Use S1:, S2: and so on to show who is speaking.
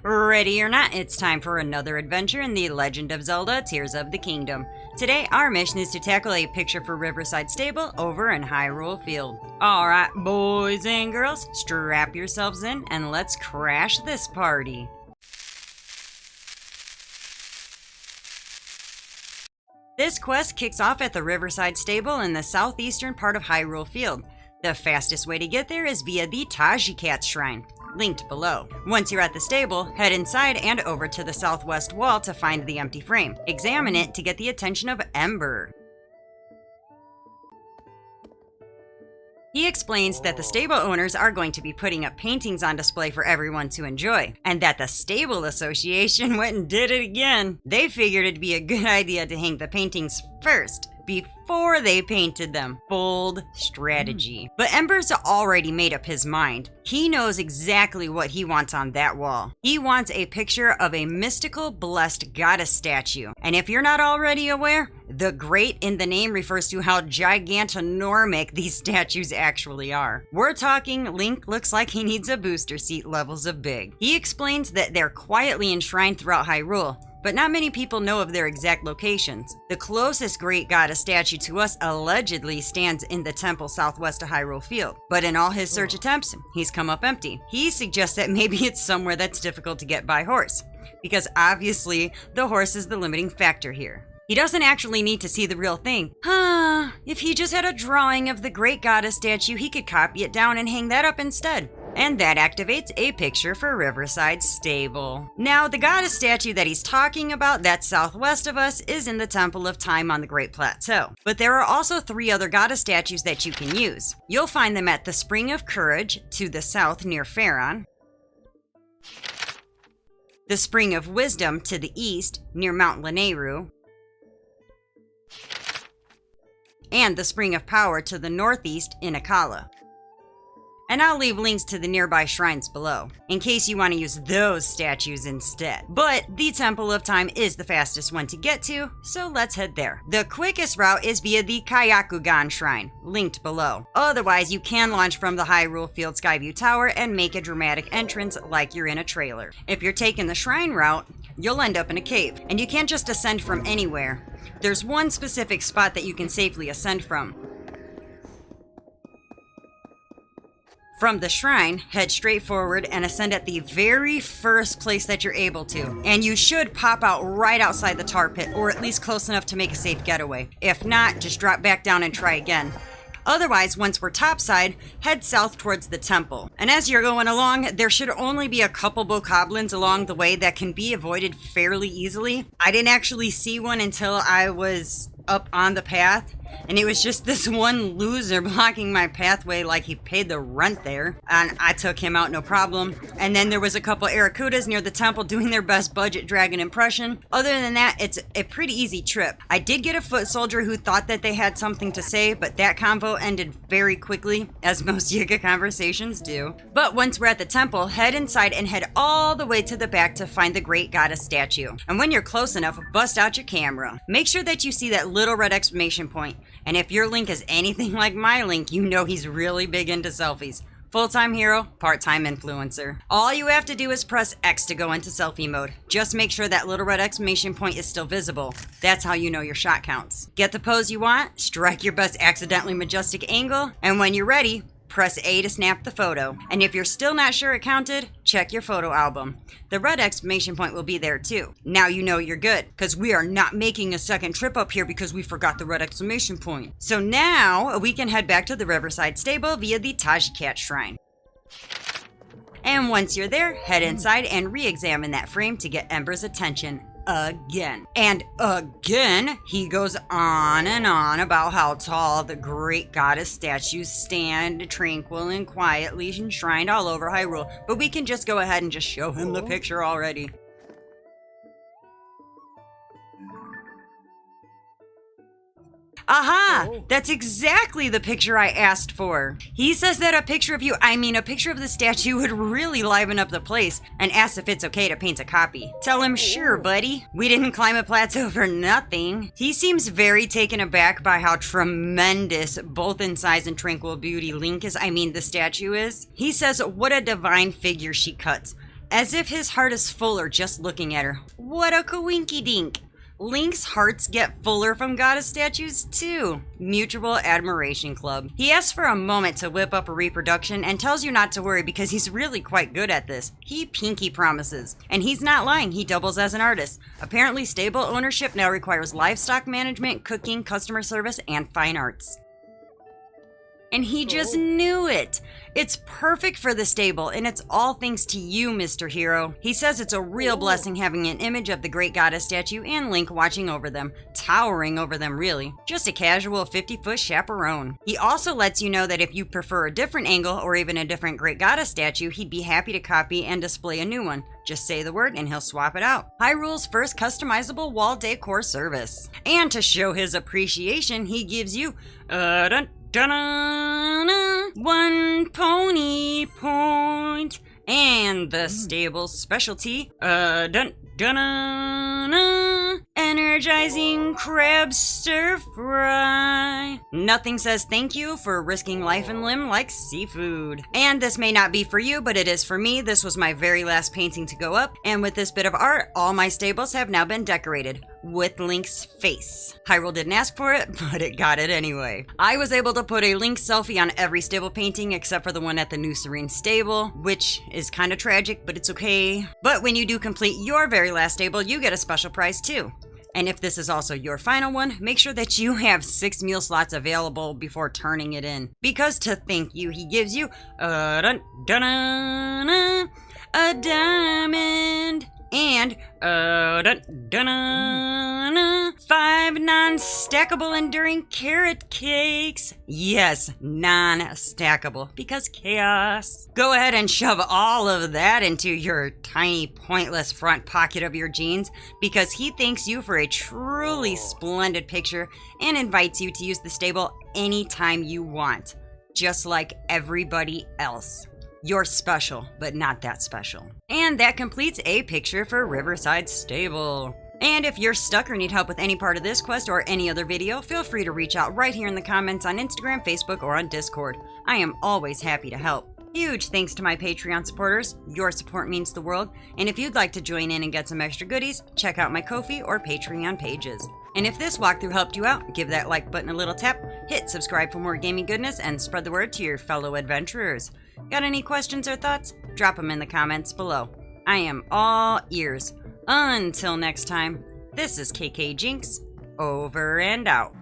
S1: Ready or not, it's time for another adventure in the Legend of Zelda Tears of the Kingdom. Today, our mission is to tackle a picture for Riverside Stable over in Hyrule Field. Alright, boys and girls, strap yourselves in and let's crash this party. This quest kicks off at the Riverside Stable in the southeastern part of Hyrule Field. The fastest way to get there is via the TOTK Shrine, linked below. Once you're at the stable, head inside and over to the southwest wall to find the empty frame. Examine it to get the attention of Ember. He explains that the stable owners are going to be putting up paintings on display for everyone to enjoy, and that the Stable Association went and did it again. They figured it'd be a good idea to hang the paintings first, before they painted them. Bold strategy. But Ember's already made up his mind. He knows exactly what he wants on that wall. He wants a picture of a mystical, blessed goddess statue. And if you're not already aware, the great in the name refers to how gigantonormic these statues actually are. We're talking Link looks like he needs a booster seat levels of big. He explains that they're quietly enshrined throughout Hyrule, but not many people know of their exact locations. The closest great goddess statue to us allegedly stands in the temple southwest of Hyrule Field, but in all his search attempts, he's come up empty. He suggests that maybe it's somewhere that's difficult to get by horse, because obviously the horse is the limiting factor here. He doesn't actually need to see the real thing. If he just had a drawing of the great goddess statue, he could copy it down and hang that up instead. And that activates a picture for Riverside Stable. Now, the goddess statue that he's talking about that's southwest of us is in the Temple of Time on the Great Plateau. But there are also 3 other goddess statues that you can use. You'll find them at the Spring of Courage to the south near Faron, the Spring of Wisdom to the east near Mount Lanayru, and the Spring of Power to the northeast in Akkala. And I'll leave links to the nearby shrines below, in case you want to use those statues instead. But the Temple of Time is the fastest one to get to, so let's head there. The quickest route is via the Kyakugan Shrine, linked below. Otherwise, you can launch from the Hyrule Field Skyview Tower and make a dramatic entrance like you're in a trailer. If you're taking the shrine route, you'll end up in a cave, and you can't just ascend from anywhere. There's one specific spot that you can safely ascend from. From the shrine, head straight forward and ascend at the very first place that you're able to. And you should pop out right outside the tar pit, or at least close enough to make a safe getaway. If not, just drop back down and try again. Otherwise, once we're topside, head south towards the temple. And as you're going along, there should only be a couple bokoblins along the way that can be avoided fairly easily. I didn't actually see one until I was up on the path, and it was just this one loser blocking my pathway like he paid the rent there, and I took him out no problem. And then there was a couple Arakudas near the temple doing their best budget dragon impression. Other than that, it's a pretty easy trip. I did get a foot soldier who thought that they had something to say, but that convo ended very quickly, as most Yiga conversations do. But once we're at the temple, head inside and head all the way to the back to find the great goddess statue. And when you're close enough, bust out your camera. Make sure that you see that little red exclamation point. And if your Link is anything like my Link, you know he's really big into selfies. Full-time hero, part-time influencer. All you have to do is press X to go into selfie mode. Just make sure that little red exclamation point is still visible. That's how you know your shot counts. Get the pose you want, strike your best accidentally majestic angle, and when you're ready, press A to snap the photo. And if you're still not sure it counted, check your photo album. The red exclamation point will be there too. Now you know you're good, because we are not making a second trip up here because we forgot the red exclamation point. So now we can head back to the Riverside Stable via the TOTK Shrine. And once you're there, head inside and re-examine that frame to get Ember's attention. Again. And again, he goes on and on about how tall the great goddess statues stand tranquil and quietly enshrined all over Hyrule. But we can just go ahead and just show him the picture already. Aha! That's exactly the picture I asked for. He says that a picture of the statue would really liven up the place, and asks if it's okay to paint a copy. Tell him, sure, buddy. We didn't climb a plateau for nothing. He seems very taken aback by how tremendous, both in size and tranquil beauty, the statue is. He says, what a divine figure she cuts. as if his heart is fuller just looking at her. What a coinky dink. Link's hearts get fuller from goddess statues too. Mutual Admiration Club. He asks for a moment to whip up a reproduction and tells you not to worry because he's really quite good at this. He pinky promises. And he's not lying, he doubles as an artist. Apparently stable ownership now requires livestock management, cooking, customer service, and fine arts. And he just knew it. It's perfect for the stable, and it's all thanks to you, Mr. Hero. He says it's a real blessing having an image of the great goddess statue and Link watching over them, towering over them really. Just a casual 50-foot chaperone. He also lets you know that if you prefer a different angle or even a different great goddess statue, he'd be happy to copy and display a new one. Just say the word and he'll swap it out. Hyrule's first customizable wall decor service. And to show his appreciation, he gives you one pony point, and the stable's specialty, energizing crab stir fry. Nothing says thank you for risking life and limb like seafood. And this may not be for you, but it is for me. This was my very last painting to go up, and with this bit of art, all my stables have now been decorated with Link's face. Hyrule didn't ask for it, but it got it anyway. I was able to put a Link selfie on every stable painting except for the one at the New Serene stable, which is kind of tragic, but it's okay. But when you do complete your very last stable, you get a special prize too. And if this is also your final one, make sure that you have 6 meal slots available before turning it in. Because to thank you, he gives you a diamond and 5 non-stackable enduring carrot cakes. Yes, non-stackable, because chaos. Go ahead and shove all of that into your tiny, pointless front pocket of your jeans, because he thanks you for a truly splendid picture and invites you to use the stable anytime you want, just like everybody else. You're special, but not that special. And that completes a picture for Riverside Stable. And if you're stuck or need help with any part of this quest or any other video, feel free to reach out right here in the comments on Instagram, Facebook, or on Discord. I am always happy to help. Huge thanks to my Patreon supporters. Your support means the world. And if you'd like to join in and get some extra goodies, check out my Ko-fi or Patreon pages. And if this walkthrough helped you out, give that like button a little tap, hit subscribe for more gaming goodness, and spread the word to your fellow adventurers. Got any questions or thoughts? Drop them in the comments below. I am all ears. Until next time, this is KKJinxx, over and out.